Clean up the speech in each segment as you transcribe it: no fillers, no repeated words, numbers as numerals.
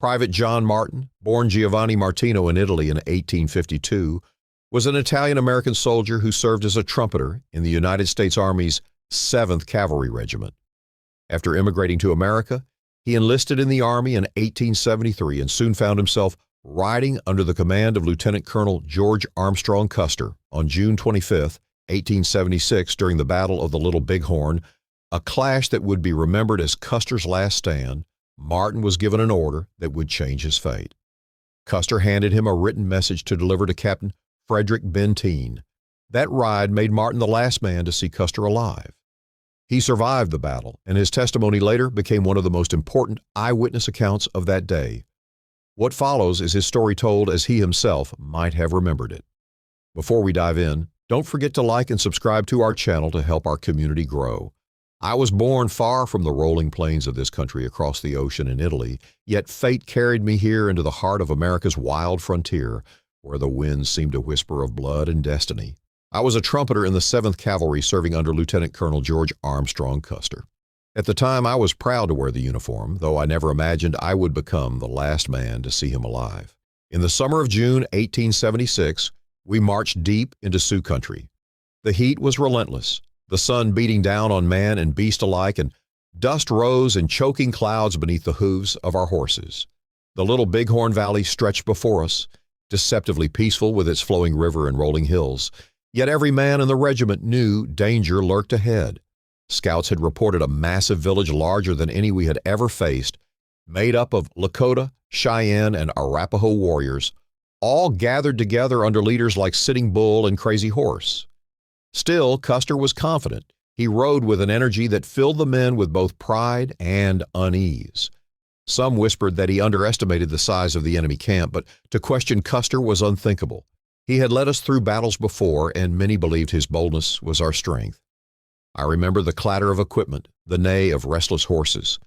Private John Martin, born Giovanni Martino in Italy in 1852, was an Italian-American soldier who served as a trumpeter in the United States Army's 7th Cavalry Regiment. After immigrating to America, he enlisted in the Army in 1873 and soon found himself riding under the command of Lieutenant Colonel George Armstrong Custer on June 25, 1876, during the Battle of the Little Bighorn, a clash that would be remembered as Custer's last stand. Martin was given an order that would change his fate. Custer handed him a written message to deliver to Captain Frederick Benteen. That ride made Martin the last man to see Custer alive. He survived the battle, and his testimony later became one of the most important eyewitness accounts of that day. What follows is his story told as he himself might have remembered it. Before we dive in, don't forget to like and subscribe to our channel to help our community grow. I was born far from the rolling plains of this country across the ocean in Italy, yet fate carried me here into the heart of America's wild frontier, where the winds seemed to whisper of blood and destiny. I was a trumpeter in the 7th Cavalry serving under Lieutenant Colonel George Armstrong Custer. At the time, I was proud to wear the uniform, though I never imagined I would become the last man to see him alive. In the summer of June 1876, we marched deep into Sioux country. The heat was relentless, the sun beating down on man and beast alike, and dust rose in choking clouds beneath the hooves of our horses. The Little Bighorn Valley stretched before us, deceptively peaceful with its flowing river and rolling hills. Yet every man in the regiment knew danger lurked ahead. Scouts had reported a massive village larger than any we had ever faced, made up of Lakota, Cheyenne, and Arapaho warriors, all gathered together under leaders like Sitting Bull and Crazy Horse. Still, Custer was confident. He rode with an energy that filled the men with both pride and unease. Some whispered that he underestimated the size of the enemy camp, but to question Custer was unthinkable. He had led us through battles before, and many believed his boldness was our strength. I remember the clatter of equipment, the neigh of restless horses,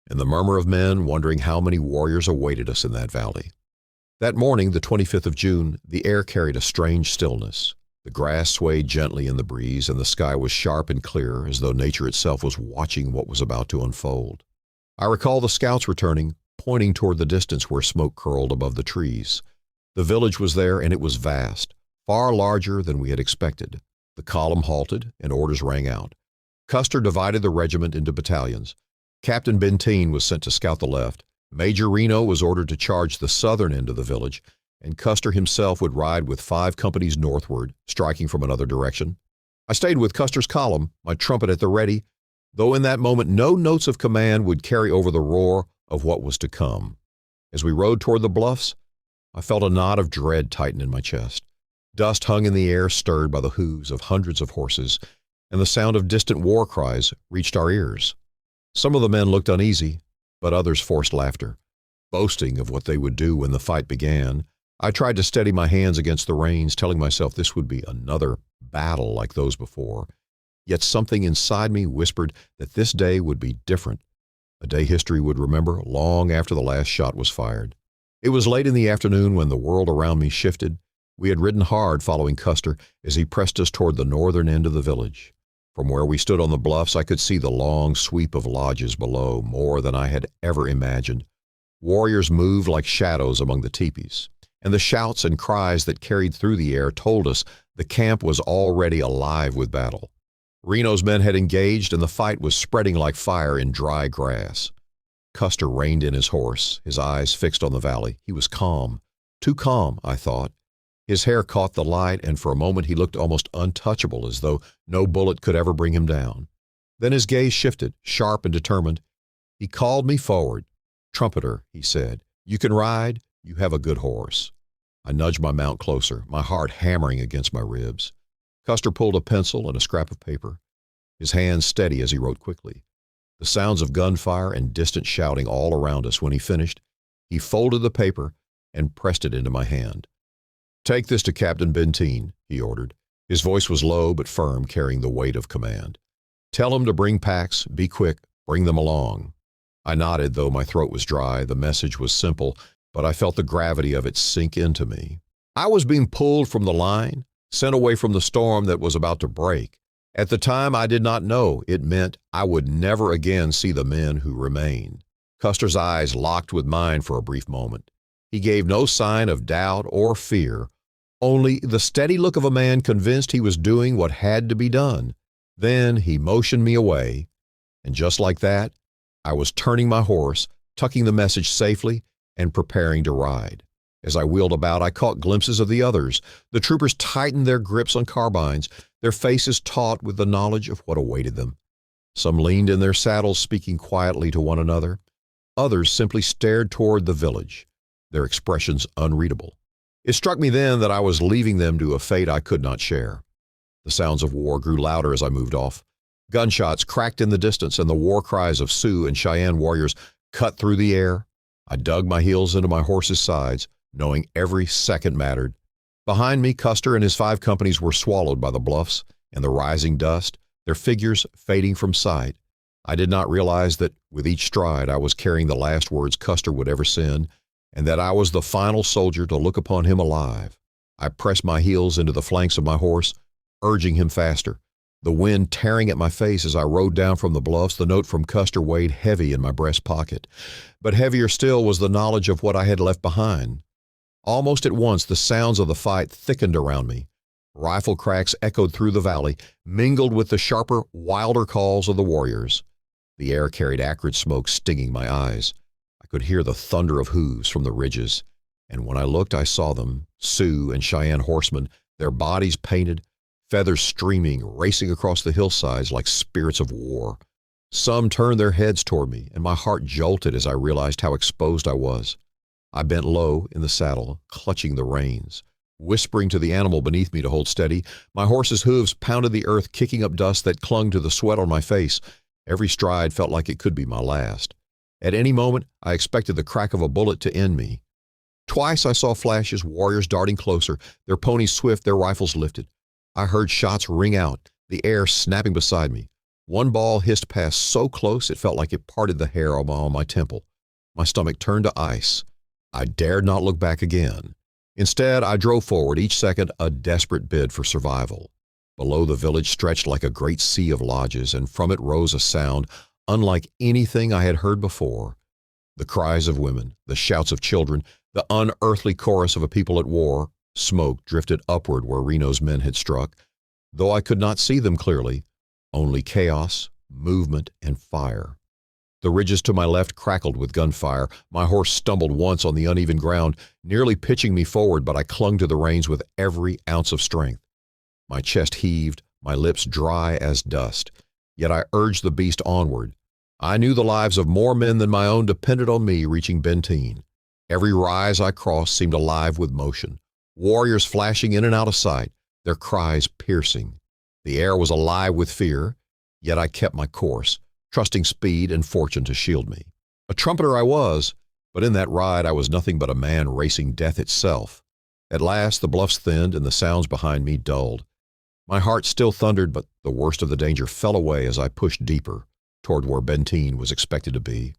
and the murmur of men wondering how many warriors awaited us in that valley. That morning, the 25th of June, the air carried a strange stillness. The grass swayed gently in the breeze, and the sky was sharp and clear, as though nature itself was watching what was about to unfold. I recall the scouts returning, pointing toward the distance where smoke curled above the trees. The village was there, and it was vast, far larger than we had expected. The column halted, and orders rang out. Custer divided the regiment into battalions. Captain Benteen was sent to scout the left. Major Reno was ordered to charge the southern end of the village, and Custer himself would ride with 5 companies northward, striking from another direction. I stayed with Custer's column, my trumpet at the ready, though in that moment no notes of command would carry over the roar of what was to come. As we rode toward the bluffs, I felt a knot of dread tighten in my chest. Dust hung in the air, stirred by the hooves of hundreds of horses, and the sound of distant war cries reached our ears. Some of the men looked uneasy, but others forced laughter, boasting of what they would do when the fight began. I tried to steady my hands against the reins, telling myself this would be another battle like those before. Yet something inside me whispered that this day would be different, a day history would remember long after the last shot was fired. It was late in the afternoon when the world around me shifted. We had ridden hard following Custer as he pressed us toward the northern end of the village. From where we stood on the bluffs, I could see the long sweep of lodges below, more than I had ever imagined. Warriors moved like shadows among the teepees, and the shouts and cries that carried through the air told us the camp was already alive with battle. Reno's men had engaged, and the fight was spreading like fire in dry grass. Custer reined in his horse, his eyes fixed on the valley. He was calm, too calm, I thought. His hair caught the light, and for a moment he looked almost untouchable, as though no bullet could ever bring him down. Then his gaze shifted, sharp and determined. He called me forward. "Trumpeter," he said, "you can ride. You have a good horse." I nudged my mount closer, my heart hammering against my ribs. Custer pulled a pencil and a scrap of paper, his hands steady as he wrote quickly. The sounds of gunfire and distant shouting all around us. When he finished, he folded the paper and pressed it into my hand. "Take this to Captain Benteen," he ordered. His voice was low but firm, carrying the weight of command. "Tell him to bring packs. Be quick. Bring them along." I nodded, though my throat was dry. The message was simple, but I felt the gravity of it sink into me. I was being pulled from the line, sent away from the storm that was about to break. At the time, I did not know it meant I would never again see the men who remained. Custer's eyes locked with mine for a brief moment. He gave no sign of doubt or fear, only the steady look of a man convinced he was doing what had to be done. Then he motioned me away, and just like that, I was turning my horse, tucking the message safely, and preparing to ride. As I wheeled about, I caught glimpses of the others. The troopers tightened their grips on carbines, their faces taut with the knowledge of what awaited them. Some leaned in their saddles, speaking quietly to one another. Others simply stared toward the village, their expressions unreadable. It struck me then that I was leaving them to a fate I could not share. The sounds of war grew louder as I moved off. Gunshots cracked in the distance, and the war cries of Sioux and Cheyenne warriors cut through the air. I dug my heels into my horse's sides, knowing every second mattered. Behind me, Custer and his 5 companies were swallowed by the bluffs and the rising dust, their figures fading from sight. I did not realize that with each stride I was carrying the last words Custer would ever send, and that I was the final soldier to look upon him alive. I pressed my heels into the flanks of my horse, urging him faster. The wind tearing at my face as I rode down from the bluffs, the note from Custer weighed heavy in my breast pocket. But heavier still was the knowledge of what I had left behind. Almost at once, the sounds of the fight thickened around me. Rifle cracks echoed through the valley, mingled with the sharper, wilder calls of the warriors. The air carried acrid smoke, stinging my eyes. I could hear the thunder of hooves from the ridges, and when I looked, I saw them, Sioux and Cheyenne horsemen, their bodies painted, feathers streaming, racing across the hillsides like spirits of war. Some turned their heads toward me, and my heart jolted as I realized how exposed I was. I bent low in the saddle, clutching the reins, whispering to the animal beneath me to hold steady. My horse's hooves pounded the earth, kicking up dust that clung to the sweat on my face. Every stride felt like it could be my last. At any moment, I expected the crack of a bullet to end me. Twice I saw flashes, warriors darting closer, their ponies swift, their rifles lifted. I heard shots ring out, the air snapping beside me. One ball hissed past so close it felt like it parted the hair on my temple. My stomach turned to ice. I dared not look back again. Instead, I drove forward, each second a desperate bid for survival. Below, the village stretched like a great sea of lodges, and from it rose a sound unlike anything I had heard before. The cries of women, the shouts of children, the unearthly chorus of a people at war. Smoke drifted upward where Reno's men had struck. Though I could not see them clearly, only chaos, movement, and fire. The ridges to my left crackled with gunfire. My horse stumbled once on the uneven ground, nearly pitching me forward, but I clung to the reins with every ounce of strength. My chest heaved, my lips dry as dust. Yet I urged the beast onward. I knew the lives of more men than my own depended on me reaching Benteen. Every rise I crossed seemed alive with motion. Warriors flashing in and out of sight, their cries piercing. The air was alive with fear, yet I kept my course, trusting speed and fortune to shield me. A trumpeter I was, but in that ride I was nothing but a man racing death itself. At last the bluffs thinned and the sounds behind me dulled. My heart still thundered, but the worst of the danger fell away as I pushed deeper toward where Benteen was expected to be.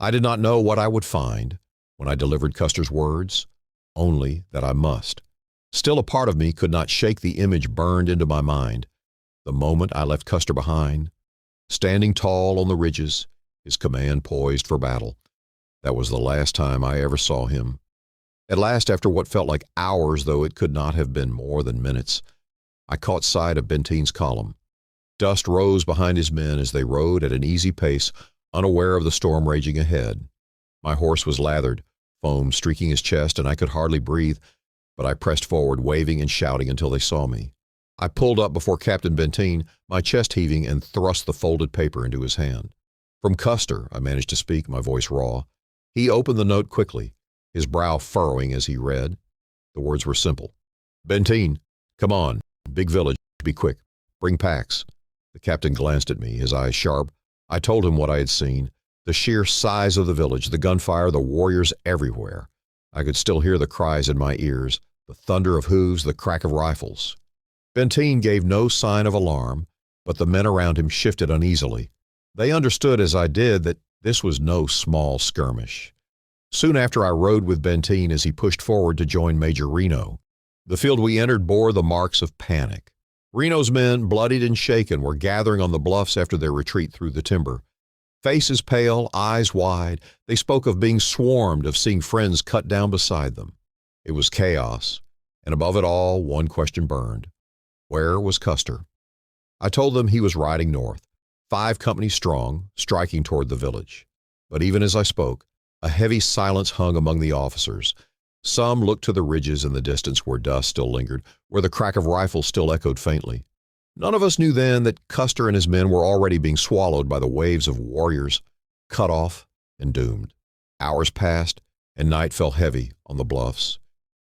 I did not know what I would find when I delivered Custer's words, only that I must. Still a part of me could not shake the image burned into my mind. The moment I left Custer behind, standing tall on the ridges, his command poised for battle. That was the last time I ever saw him. At last, after what felt like hours, though it could not have been more than minutes, I caught sight of Benteen's column. Dust rose behind his men as they rode at an easy pace, unaware of the storm raging ahead. My horse was lathered, foam streaking his chest, and I could hardly breathe, but I pressed forward, waving and shouting until they saw me. I pulled up before Captain Benteen, my chest heaving, and thrust the folded paper into his hand. From Custer, I managed to speak, my voice raw. He opened the note quickly, his brow furrowing as he read. The words were simple. Benteen, come on, big village, be quick, bring packs. The captain glanced at me, his eyes sharp. I told him what I had seen, the sheer size of the village, the gunfire, the warriors everywhere. I could still hear the cries in my ears, the thunder of hooves, the crack of rifles. Benteen gave no sign of alarm, but the men around him shifted uneasily. They understood, as I did, that this was no small skirmish. Soon after I rode with Benteen as he pushed forward to join Major Reno. The field we entered bore the marks of panic. Reno's men, bloodied and shaken, were gathering on the bluffs after their retreat through the timber. Faces pale, eyes wide, they spoke of being swarmed, of seeing friends cut down beside them. It was chaos, and above it all, one question burned. Where was Custer? I told them he was riding north, 5 companies strong, striking toward the village. But even as I spoke, a heavy silence hung among the officers. Some looked to the ridges in the distance where dust still lingered, where the crack of rifles still echoed faintly. None of us knew then that Custer and his men were already being swallowed by the waves of warriors, cut off and doomed. Hours passed, and night fell heavy on the bluffs.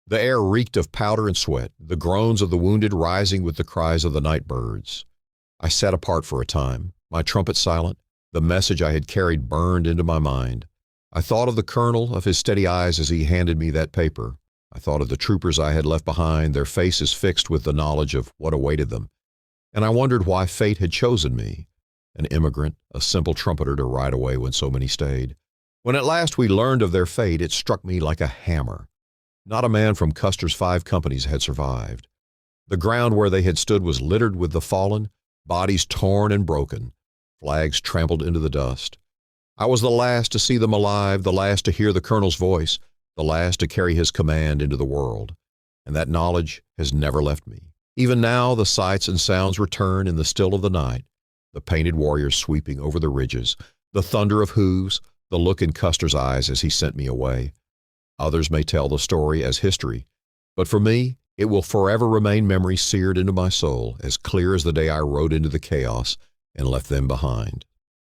The air reeked of powder and sweat, the groans of the wounded rising with the cries of the night birds. I sat apart for a time, my trumpet silent, the message I had carried burned into my mind. I thought of the colonel, of his steady eyes as he handed me that paper. I thought of the troopers I had left behind, their faces fixed with the knowledge of what awaited them. And I wondered why fate had chosen me, an immigrant, a simple trumpeter, to ride away when so many stayed. When at last we learned of their fate, it struck me like a hammer. Not a man from Custer's 5 companies had survived. The ground where they had stood was littered with the fallen, bodies torn and broken, flags trampled into the dust. I was the last to see them alive, the last to hear the colonel's voice, the last to carry his command into the world. And that knowledge has never left me. Even now, the sights and sounds return in the still of the night, the painted warriors sweeping over the ridges, the thunder of hooves, the look in Custer's eyes as he sent me away. Others may tell the story as history, but for me, it will forever remain memory seared into my soul, as clear as the day I rode into the chaos and left them behind.